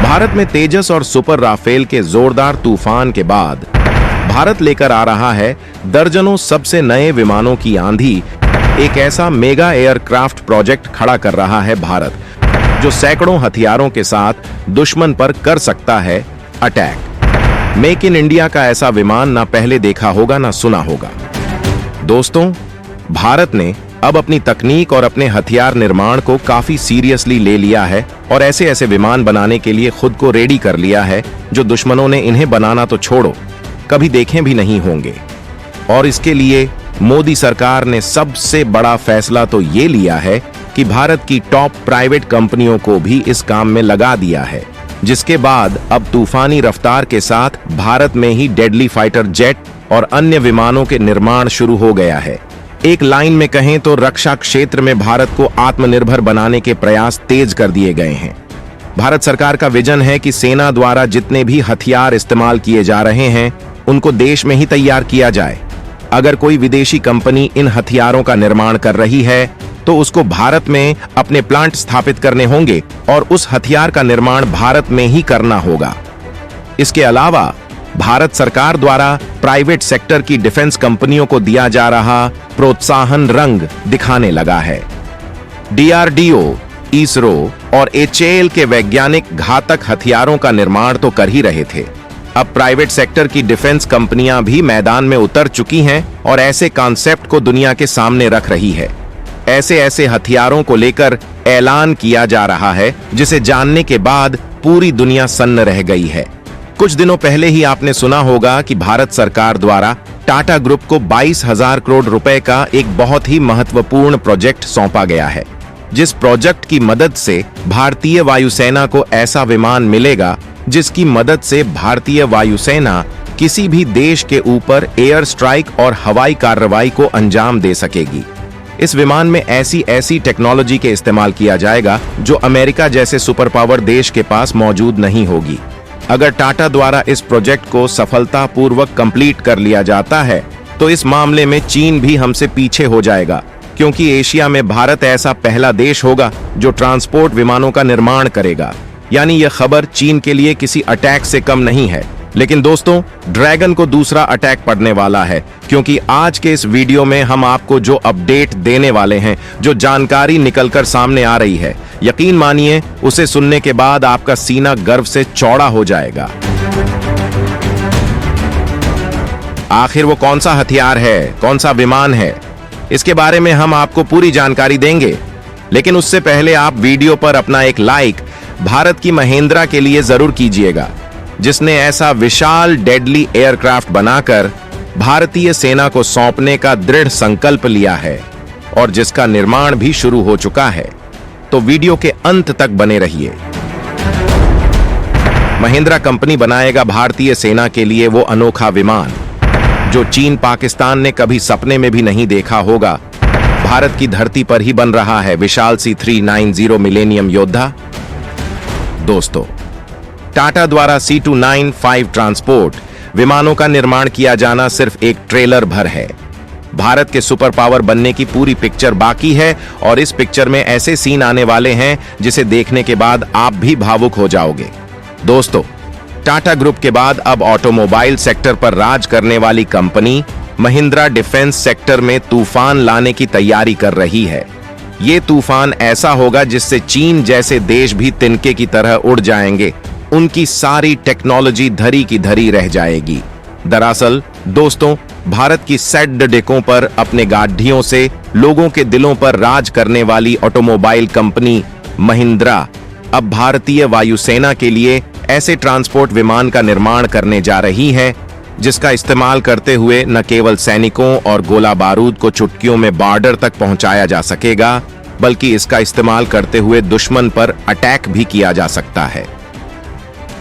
भारत में तेजस और super Rafale के जोरदार तूफान के बाद भारत लेकर आ रहा है दर्जनों सबसे नए विमानों की आंधी। एक ऐसा मेगा एयरक्राफ्ट प्रोजेक्ट खड़ा कर रहा है भारत, जो सैकड़ों हथियारों के साथ दुश्मन पर कर सकता है अटैक। मेक इन इंडिया का ऐसा विमान ना पहले देखा होगा ना सुना होगा। दोस्तों, भारत ने अब अपनी तकनीक और अपने हथियार निर्माण को काफी सीरियसली ले लिया है और ऐसे ऐसे विमान बनाने के लिए खुद को रेडी कर लिया है जो दुश्मनों ने इन्हें बनाना तो छोड़ो, कभी देखे भी नहीं होंगे। और इसके लिए मोदी सरकार ने सबसे बड़ा फैसला तो ये लिया है कि भारत की टॉप प्राइवेट कंपनियों को भी इस काम में लगा दिया है, जिसके बाद अब तूफानी रफ्तार के साथ भारत में ही डेडली फाइटर जेट और अन्य विमानों के निर्माण शुरू हो गया है। एक लाइन में कहें तो रक्षा क्षेत्र में भारत को आत्मनिर्भर बनाने के प्रयास तेज कर दिए गए हैं। भारत सरकार का विजन है कि सेना द्वारा जितने भी हथियार इस्तेमाल किए जा रहे हैं उनको देश में ही तैयार किया जाए। अगर कोई विदेशी कंपनी इन हथियारों का निर्माण कर रही है तो उसको भारत में अपने प्लांट स्थापित करने होंगे और उस हथियार का निर्माण भारत में ही करना होगा। इसके अलावा भारत सरकार द्वारा प्राइवेट सेक्टर की डिफेंस कंपनियों को दिया जा रहा प्रोत्साहन रंग दिखाने लगा है। डीआरडीओ, इसरो और एचएएल के वैज्ञानिक घातक हथियारों का निर्माण तो कर ही रहे थे। अब प्राइवेट सेक्टर की डिफेंस कंपनियां भी मैदान में उतर चुकी हैं और ऐसे कॉन्सेप्ट को दुनिया के सामने रख रही है। ऐसे ऐसे हथियारों को लेकर ऐलान किया जा रहा है जिसे जानने के बाद पूरी दुनिया सन्न रह गई है। कुछ दिनों पहले ही आपने सुना होगा कि भारत सरकार द्वारा टाटा ग्रुप को 22,000 करोड़ रुपए का एक बहुत ही महत्वपूर्ण प्रोजेक्ट सौंपा गया है, जिस प्रोजेक्ट की मदद से भारतीय वायुसेना को ऐसा विमान मिलेगा जिसकी मदद से भारतीय वायुसेना किसी भी देश के ऊपर एयर स्ट्राइक और हवाई कार्रवाई को अंजाम दे सकेगी। इस विमान में ऐसी ऐसी टेक्नोलॉजी के इस्तेमाल किया जाएगा जो अमेरिका जैसे सुपर पावर देश के पास मौजूद नहीं होगी। अगर टाटा द्वारा इस प्रोजेक्ट को सफलतापूर्वक कंप्लीट कर लिया जाता है तो इस मामले में चीन भी हमसे पीछे हो जाएगा, क्योंकि एशिया में भारत ऐसा पहला देश होगा जो ट्रांसपोर्ट विमानों का निर्माण करेगा। यानी यह खबर चीन के लिए किसी अटैक से कम नहीं है। लेकिन दोस्तों, ड्रैगन को दूसरा अटैक पड़ने वाला है, क्योंकि आज के इस वीडियो में हम आपको जो अपडेट देने वाले हैं, जो जानकारी निकलकर सामने आ रही है, यकीन मानिए उसे सुनने के बाद आपका सीना गर्व से चौड़ा हो जाएगा। आखिर वो कौन सा हथियार है, कौन सा विमान है, इसके बारे में हम आपको पूरी जानकारी देंगे। लेकिन उससे पहले आप वीडियो पर अपना एक लाइक भारत की महिंद्रा के लिए जरूर कीजिएगा, जिसने ऐसा विशाल डेडली एयरक्राफ्ट बनाकर भारतीय सेना को सौंपने का दृढ़ संकल्प लिया है और जिसका निर्माण भी शुरू हो चुका है। तो वीडियो के अंत तक बने रहिए। महिंद्रा कंपनी बनाएगा भारतीय सेना के लिए वो अनोखा विमान जो चीन पाकिस्तान ने कभी सपने में भी नहीं देखा होगा। भारत की धरती पर ही बन रहा है विशाल C-390 मिलेनियम योद्धा। दोस्तों, टाटा द्वारा C-295 ट्रांसपोर्ट विमानों का निर्माण किया जाना सिर्फ एक ट्रेलर भर है। भारत के सुपर पावर बनने की पूरी पिक्चर बाकी है और इस पिक्चर में ऐसे सीन आने वाले हैं जिसे देखने के बाद आप भी भावुक हो जाओगे। दोस्तों, टाटा ग्रुप के बाद अब ऑटोमोबाइल सेक्टर पर राज करने वाली कंपनी महिंद्रा डिफेंस सेक्टर में तूफान लाने की तैयारी कर रही है। ये तूफान ऐसा होगा जिससे चीन जैसे देश भी तिनके की तरह उड़ जाएंगे। उनकी सारी टेक्नोलॉजी धरी की धरी रह जाएगी। दरअसल दोस्तों, भारत की सेड डेकों पर अपने गाड़ियों से लोगों के दिलों पर राज करने वाली ऑटोमोबाइल कंपनी महिंद्रा अब भारतीय वायुसेना के लिए ऐसे ट्रांसपोर्ट विमान का निर्माण करने जा रही है जिसका इस्तेमाल करते हुए न केवल सैनिकों और गोला बारूद को चुटकियों में बॉर्डर तक पहुंचाया जा सकेगा, बल्कि इसका इस्तेमाल करते हुए दुश्मन पर अटैक भी किया जा सकता है।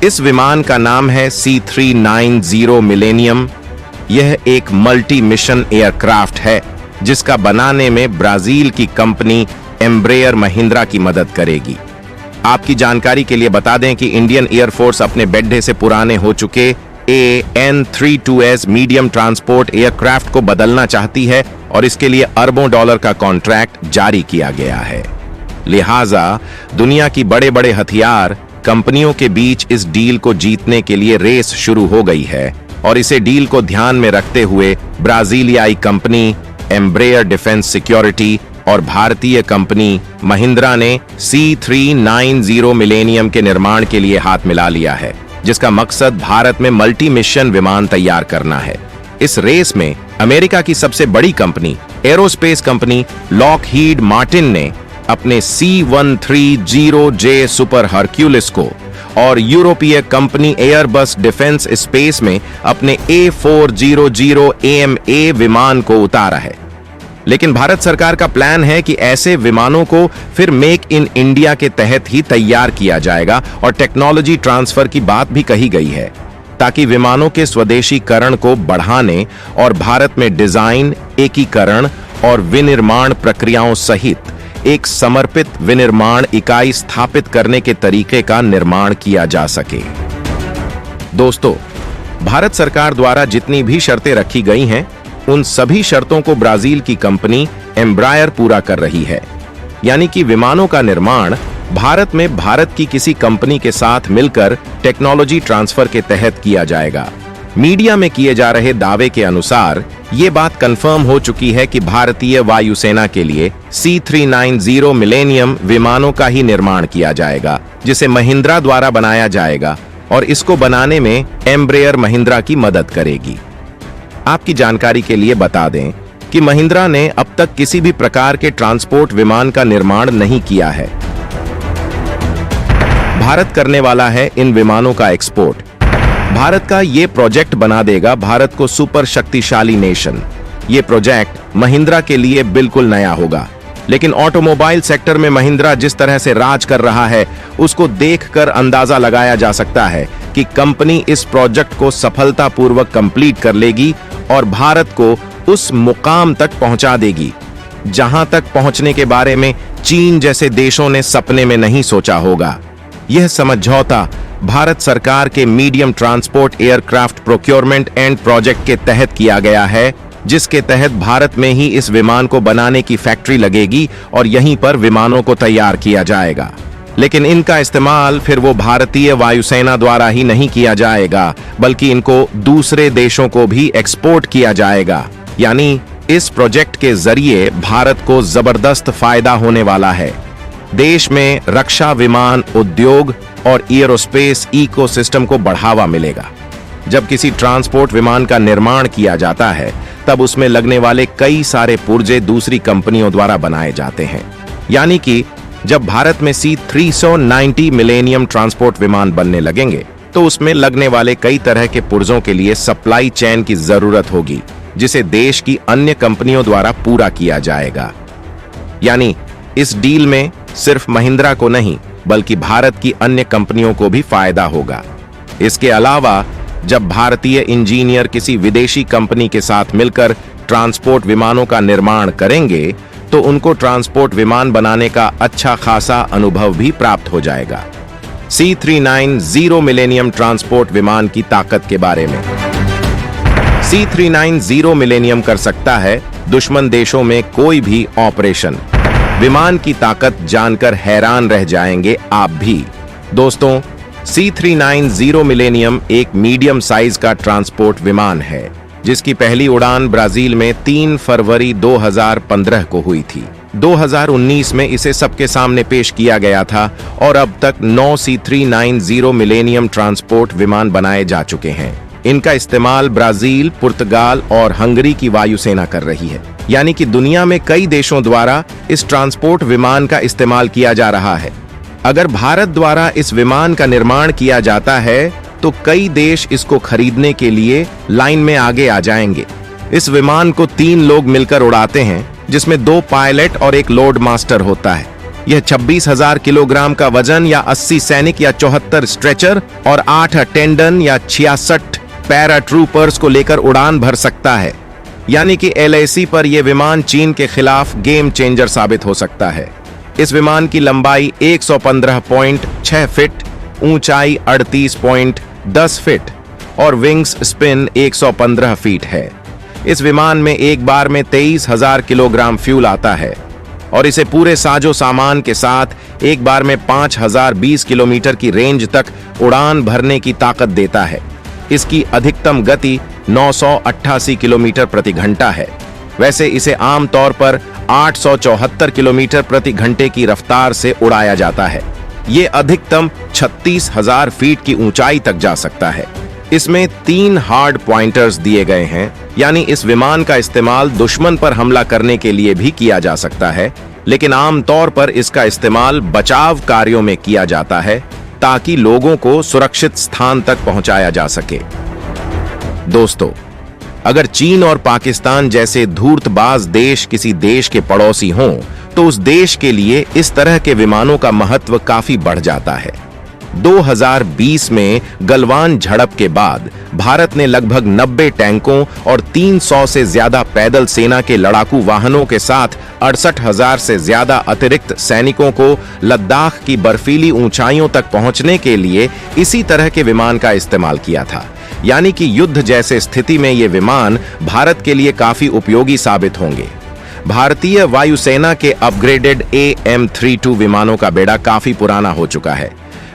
इस विमान का नाम है C-390 मिलेनियम। यह एक मल्टी मिशन एयरक्राफ्ट है जिसका बनाने में ब्राजील की कंपनी एम्ब्रेयर महिंद्रा की मदद करेगी। आपकी जानकारी के लिए बता दें कि इंडियन एयरफोर्स अपने बेड्डे से पुराने हो चुके AN-32S मीडियम ट्रांसपोर्ट एयरक्राफ्ट को बदलना चाहती है और इसके लिए अरबों डॉलर का कॉन्ट्रैक्ट जारी किया गया है। लिहाजा दुनिया की बड़े बड़े हथियार कंपनियों के बीच इस डील को जीतने के लिए रेस शुरू हो गई है और इसे डील को ध्यान में रखते हुए ब्राजीलियाई कंपनी एम्ब्रेयर डिफेंस सिक्योरिटी और भारतीय कंपनी महिंद्रा ने C390 मिलेनियम के निर्माण के लिए हाथ मिला लिया है, जिसका मकसद भारत में मल्टी मिशन विमान तैयार करना है। इस रेस में अमेरिका की सबसे बड़ी company aerospace company Lockheed Martin ने अपने C130J सुपर हरक्यूलिस को और यूरोपीय कंपनी एयरबस डिफेंस स्पेस में अपने A400AMA विमान को उतारा है। लेकिन भारत सरकार का प्लान है कि ऐसे विमानों को फिर मेक इन इंडिया के तहत ही तैयार किया जाएगा और टेक्नोलॉजी ट्रांसफर की बात भी कही गई है, ताकि विमानों के स्वदेशीकरण को बढ़ाने और भारत में डिजाइन, एकीकरण और विनिर्माण प्रक्रियाओं सहित एक समर्पित विनिर्माण इकाई स्थापित करने के तरीके का निर्माण किया जा सके। दोस्तों, भारत सरकार द्वारा जितनी भी शर्तें रखी गई हैं, उन सभी शर्तों को ब्राजील की कंपनी एम्ब्रायर पूरा कर रही है। यानी कि विमानों का निर्माण भारत में भारत की किसी कंपनी के साथ मिलकर टेक्नोलॉजी ट्रांसफर के तहत किया जाएगा। मीडिया में किए जा रहे दावे के अनुसार ये बात कंफर्म हो चुकी है कि भारतीय वायुसेना के लिए C390 मिलेनियम विमानों का ही निर्माण किया जाएगा, जिसे महिंद्रा द्वारा बनाया जाएगा और इसको बनाने में एम्ब्रेयर महिंद्रा की मदद करेगी। आपकी जानकारी के लिए बता दें कि महिंद्रा ने अब तक किसी भी प्रकार के ट्रांसपोर्ट विमान का निर्माण नहीं किया है। भारत करने वाला है इन विमानों का एक्सपोर्ट। भारत का ये प्रोजेक्ट बना देगा भारत को सुपर शक्तिशाली नेशन। ये प्रोजेक्ट महिंद्रा के लिए बिल्कुल नया होगा, लेकिन ऑटोमोबाइल सेक्टर में महिंद्रा जिस तरह से राज कर रहा है, उसको देखकर अंदाजा लगाया जा सकता है कि कंपनी इस प्रोजेक्ट को सफलतापूर्वक कंप्लीट कर लेगी और भारत को उस मुकाम तक पहुंचा देगी जहां तक पहुंचने के बारे में चीन जैसे देशों ने सपने में नहीं सोचा होगा। यह समझौता भारत सरकार के medium transport aircraft procurement and project के तहत किया गया है, जिसके तहत भारत में ही इस विमान को बनाने की फैक्ट्री लगेगी और यहीं पर विमानों को तैयार किया जाएगा। लेकिन इनका इस्तेमाल फिर वो भारतीय वायुसेना द्वारा ही नहीं किया जाएगा, बल्कि इनको दूसरे देशों को भी एक्सपोर्ट किया जाएगा। यानी इस प्रोजेक्ट के जरिए भारत को जबरदस्त फायदा होने वाला है। देश में रक्षा विमान उद्योग और एयरोस्पेस इकोसिस्टम को बढ़ावा मिलेगा। जब किसी ट्रांसपोर्ट विमान का निर्माण किया जाता है, तब उसमें लगने वाले कई सारे पुर्जे दूसरी कंपनियों द्वारा बनाए जाते हैं। यानी कि जब भारत में C390 मिलेनियम ट्रांसपोर्ट विमान बनने लगेंगे, तो उसमें लगने वाले कई तरह के पुर्जों के लिए सप्लाई चेन की जरूरत होगी, जिसे देश की अन्य कंपनियों द्वारा पूरा किया जाएगा। यानी इस डील में सिर्फ महिंद्रा को नहीं, बल्कि भारत की अन्य कंपनियों को भी फायदा होगा। इसके अलावा जब भारतीय इंजीनियर किसी विदेशी कंपनी के साथ मिलकर ट्रांसपोर्ट विमानों का निर्माण करेंगे, तो उनको ट्रांसपोर्ट विमान बनाने का अच्छा खासा अनुभव भी प्राप्त हो जाएगा। C390 मिलेनियम ट्रांसपोर्ट विमान की ताकत के बारे में। C390 मिलेनियम कर सकता है दुश्मन देशों में कोई भी ऑपरेशन। विमान की ताकत जानकर हैरान रह जाएंगे आप भी। दोस्तों, C390 मिलेनियम एक मीडियम साइज का ट्रांसपोर्ट विमान है, जिसकी पहली उड़ान ब्राजील में 3 फरवरी 2015 को हुई थी। 2019 में इसे सबके सामने पेश किया गया था और अब तक 9 C390 मिलेनियम ट्रांसपोर्ट विमान बनाए जा चुके हैं। इनका इस्तेमाल ब्राजील, पुर्तगाल और हंगरी की वायुसेना कर रही है। यानी कि दुनिया में कई देशों द्वारा इस ट्रांसपोर्ट विमान का इस्तेमाल किया जा रहा है। अगर भारत द्वारा इस विमान का निर्माण किया जाता है, तो कई देश इसको खरीदने के लिए लाइन में आगे आ जाएंगे। इस विमान को 3 लोग मिलकर उड़ाते हैं, जिसमें 2 पायलट और 1 लोड मास्टर होता है। यह 26,000 किलोग्राम का वजन या 80 सैनिक या 74 स्ट्रेचर और 8 अटेंडेंट या 66 पैरा ट्रूपर्स को लेकर उड़ान भर सकता है। यानी कि LAC पर यह विमान चीन के खिलाफ गेम चेंजर साबित हो सकता है। इस विमान की लंबाई 115.6 फीट, ऊंचाई 38.10 फीट और विंग्स स्पिन 115 फीट है। इस विमान में एक बार में 23,000 किलोग्राम फ्यूल आता है। और इसे पूरे साजो सामान के साथ एक बार में 5020 किलोमीटर की रेंज तक उड़ान भरने की ताकत देता है। इसकी अधिकतम गति 988 किलोमीटर प्रति घंटा है। वैसे इसे आमतौर पर 874 किलोमीटर प्रति घंटे की रफ्तार से उड़ाया जाता है। ये अधिकतम 36,000 फीट की ऊंचाई तक जा सकता है। इसमें 3 हार्ड पॉइंटर्स दिए गए हैं, यानी इस विमान का इस्तेमाल दुश्मन पर हमला करने के लिए भी किया जा सकता है, लेकिन आमतौर पर इसका इस्तेमाल बचाव कार्यों में किया जाता है ताकि लोगों को सुरक्षित स्थान तक पहुंचाया जा सके। दोस्तों, अगर चीन और पाकिस्तान जैसे धूर्तबाज देश किसी देश के पड़ोसी हों, तो उस देश के लिए इस तरह के विमानों का महत्व काफी बढ़ जाता है। 2020 में गलवान झड़प के बाद भारत ने लगभग 90 टैंकों और 300 से ज्यादा पैदल सेना के लड़ाकू वाहनों के साथ 68,000 से ज्यादा अतिरिक्त सैनिकों को लद्दाख की बर्फीली ऊंचाइयों तक पहुंचने के लिए इसी तरह के विमान का इस्तेमाल किया था। यानी कि युद्ध जैसे स्थिति में ये विमान भारत के लिए काफी उपयोगी साबित होंगे। भारतीय वायुसेना के अपग्रेडेड AM-32 विमानों का बेड़ा काफी पुराना हो चुका है।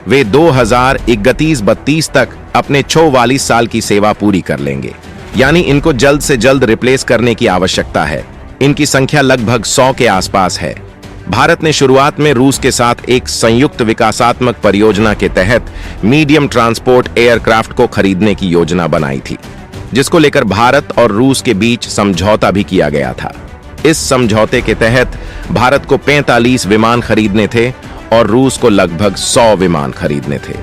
वे 2031-32 तक अपने 44 साल की सेवा पूरी कर लेंगे, यानी इनको जल्द से जल्द रिप्लेस करने की आवश्यकता है। इनकी संख्या लगभग 100 के आसपास है। भारत ने शुरुआत में रूस के साथ एक संयुक्त विकासात्मक परियोजना के तहत मीडियम ट्रांसपोर्ट एयरक्राफ्ट को खरीदने की योजना बनाई थी, जिसको लेकर भारत और रूस के बीच समझौता भी किया गया था। इस समझौते के तहत भारत को 45 विमान खरीदने थे और रूस को लगभग 100 विमान खरीदने थे।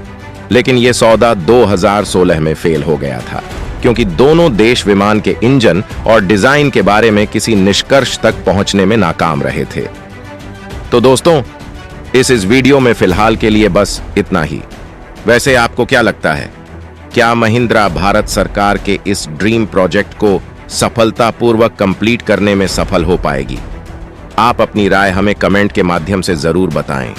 लेकिन यह सौदा 2016 में फेल हो गया था, क्योंकि दोनों देश विमान के इंजन और डिजाइन के बारे में किसी निष्कर्ष तक पहुंचने में नाकाम रहे थे। तो दोस्तों, इस वीडियो में फिलहाल के लिए बस इतना ही। वैसे आपको क्या लगता है, क्या महिंद्रा भारत सरकार के इस ड्रीम प्रोजेक्ट को सफलतापूर्वक कंप्लीट करने में सफल हो पाएगी? आप अपनी राय हमें कमेंट के माध्यम से जरूर बताएं।